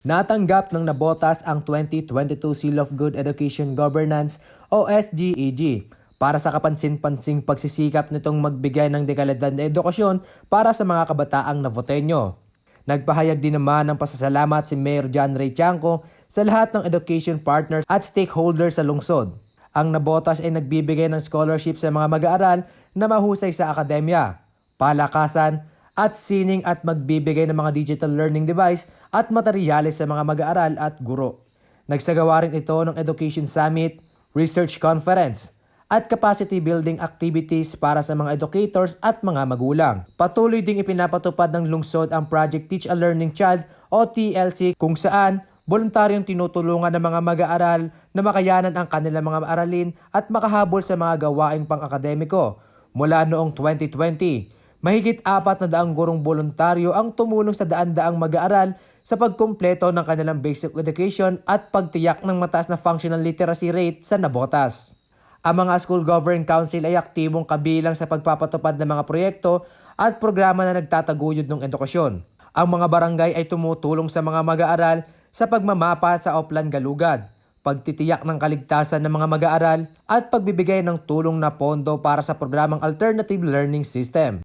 Natanggap ng Nabotas ang 2022 Seal of Good Education Governance o SGEG para sa kapansin-pansing pagsisikap nitong magbigay ng dekalidad na edukasyon para sa mga kabataang Navoteño. Nagpahayag din naman ng pasasalamat si Mayor John Ray Tiangco sa lahat ng education partners at stakeholders sa lungsod. Ang Nabotas ay nagbibigay ng scholarship sa mga mag-aaral na mahusay sa akademya, palakasan, at sining at magbibigay ng mga digital learning device at materyales sa mga mag-aaral at guro. Nagsagawa rin ito ng Education Summit, Research Conference, at capacity building activities para sa mga educators at mga magulang. Patuloy ding ipinapatupad ng lungsod ang Project Teach a Learning Child o TLC kung saan voluntaryong tinutulungan ng mga mag-aaral na makayanan ang kanilang mga aralin at makahabol sa mga gawaing pang-akademiko. Mula noong 2020, mahigit 400 gurong voluntaryo ang tumulong sa daan-daang mag-aaral sa pagkumpleto ng kanilang basic education at pagtiyak ng mataas na functional literacy rate sa Nabotas. Ang mga School Governing Council ay aktibong kabilang sa pagpapatupad ng mga proyekto at programa na nagtataguyod ng edukasyon. Ang mga barangay ay tumutulong sa mga mag-aaral sa pagmamapa sa Oplan-Galugad, pagtitiyak ng kaligtasan ng mga mag-aaral at pagbibigay ng tulong na pondo para sa programang Alternative Learning System.